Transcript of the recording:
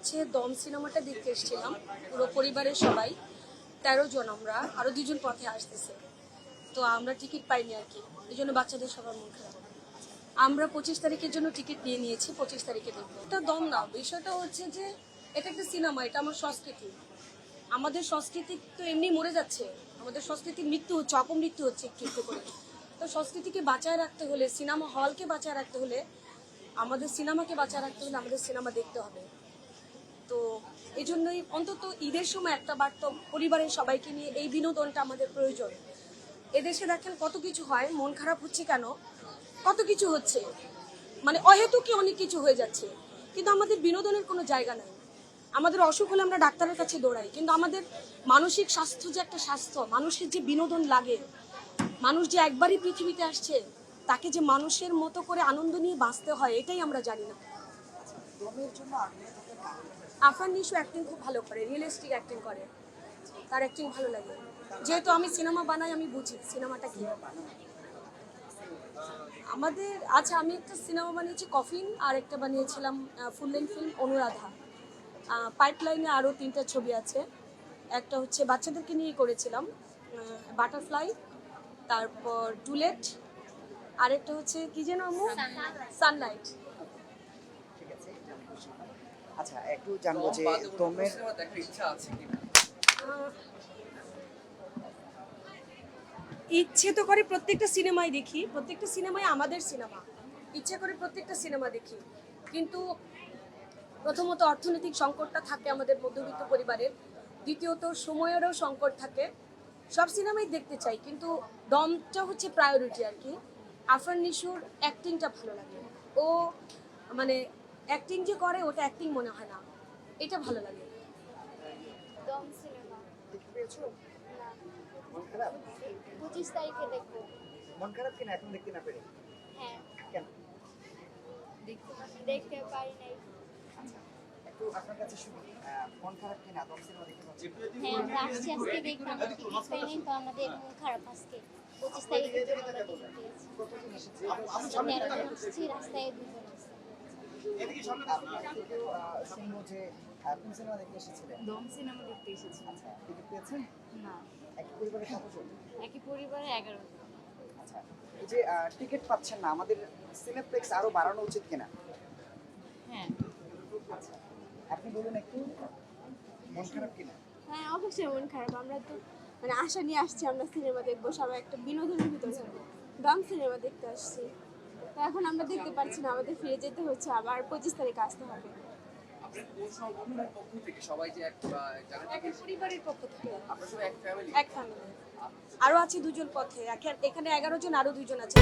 হচ্ছে দম সিনেমাটা দেখতে এসেছিলাম পুরো পরিবারের সবাই 13 জন। আমরা আরো 2 জন পথে আসতেছে, তো আমরা টিকিট পাইনি আর কি, এই জন্য বাচ্চাদের সবার মন খারাপ। আমরা 25 তারিখের জন্য টিকিট নিয়ে নিয়েছি, 25 তারিখে দেখবো। এটা দম না, বিষয়টা হচ্ছে যে এটা একটা সিনেমা, এটা আমার সংস্কৃতি। আমাদের সংস্কৃতি তো এমনি মরে যাচ্ছে, আমাদের সংস্কৃতির মৃত্যু হচ্ছে, অপমৃত্যু হচ্ছে একটু একটু করে। তো সংস্কৃতিকে বাঁচায় রাখতে হলে, সিনেমা হলকে বাঁচায় রাখতে হলে, আমাদের সিনেমাকে বাঁচায় রাখতে হলে আমাদের সিনেমা দেখতে হবে। তো এই জন্যই অন্তত ঈদের সময় একটা বার তো পরিবারের সবাইকে নিয়ে এই বিনোদনটা আমাদের প্রয়োজন। এদেশে দেখেন কত কিছু হয়, মন খারাপ হচ্ছে কেন, কত কিছু হচ্ছে, মানে অহেতুকি অনেক কিছু হয়ে যাচ্ছে, কিন্তু আমাদের বিনোদনের কোনো জায়গা নাই। আমাদের অসুখ হলে আমরা ডাক্তারের কাছে দৌড়াই, কিন্তু আমাদের মানসিক স্বাস্থ্য যে একটা স্বাস্থ্য, মানুষের যে বিনোদন লাগে, মানুষ যে একবারই পৃথিবীতে আসছে, তাকে যে মানুষের মতো করে আনন্দ নিয়ে বাঁচতে হয়, এটাই আমরা জানি না। আফরান নিশু অ্যাক্টিং খুব ভালো করে, রিয়েলিস্টিক অ্যাক্টিং করে, তার অ্যাক্টিং ভালো লাগে। যেহেতু আমি সিনেমা বানাই, আমি বুঝি সিনেমাটা কি। আমাদের আচ্ছা, আমি একটা সিনেমা বানিয়েছি কফিন, আর একটা বানিয়েছিলাম ফুল লেন্থ ফিল্ম অনুরাধা। পাইপলাইনে আরও 3টা ছবি আছে। একটা হচ্ছে বাচ্চাদেরকে নিয়ে করেছিলাম, বাটারফ্লাই, তারপর ডুলেট, আরেকটা হচ্ছে কি যেন আমার সানলাইট। আচ্ছা, একটু জানবো যে দমের দেখার ইচ্ছা আছে কি? ইচ্ছে তো করে প্রত্যেকটা সিনেমায় দেখি, প্রত্যেকটা সিনেমায় আমাদের সিনেমা, ইচ্ছে করে প্রত্যেকটা সিনেমা দেখি, কিন্তু প্রথমত অর্থনৈতিক সংকটটা থাকে আমাদের মধ্যবিত্ত পরিবারের, দ্বিতীয়ত সময়েরও সংকট থাকে। সব সিনেমাই দেখতে চাই, কিন্তু দমটা হচ্ছে প্রায়োরিটি আর কি। আফরান নিশুর অ্যাক্টিংটা ভালো লাগে, ও মানে অ্যাক্টিং যে করে ওটা অ্যাক্টিং মনে হয় না, এটা ভালো লাগে। দম সিনেমা দেখতে পেয়েছো? না, মন খারাপ? 25 তারিখে দেখবো। মন খারাপ কিনা এখন দেখতে না পেরে? হ্যাঁ, কেন? দেখতে পারি নাই। আচ্ছা, একটু আপনার কাছে শুনি, মন খারাপ কিনা দম সিনেমা দেখতে পাচ্ছেন? হ্যাঁ, আমরা আসছি আজকে দেখবো, আমরা টিকিট পাইনি, তো আমাদের মন খারাপ আজকে। 25 তারিখের জন্য আমরা টিকিট পেয়েছি। কতজন এসেছে? 13 জন আসছি, রাস্তায় 2 জন আছে। আপনার থেকেও শুনবো যে কোন সিনেমা দেখতে এসেছিলেন? দম সিনেমা দেখতে এসেছি। আচ্ছা, টিকিট পেয়েছেন? না, একই পরিবারের কতজন? একই পরিবারে 11 জন। আচ্ছা, এই যে টিকিট পাচ্ছেন না, আমাদের সিনেপ্লেক্স আরো বাড়ানো উচিত কিনা? হ্যাঁ, আচ্ছা, আপনি বলুন একটু, মন খারাপ কিনা? হ্যাঁ, অবশ্যই মন খারাপ। আমরা তো মানে আশা নিয়ে আসছি, আমরা সিনেমা দেখবো, সবাই একটা বিনোদনের ভিতরে যাবো, দম সিনেমা দেখতে আসছি। তো এখন আমরা দেখতে পাচ্ছি না, আমাদের ফিরে যেতে হচ্ছে, আবার 25 তারিখে আসতে হবে। আপনার কোন সংগঠনের পক্ষ থেকে সবাই যে এক জায়গা থেকে পরিবারের পক্ষ থেকে আপনার সবাই এক ফ্যামিলি? এক ফ্যামিলি, আরো আছে 2 জন পথে, এখানে 11 জন, আরো 2 জন আছে।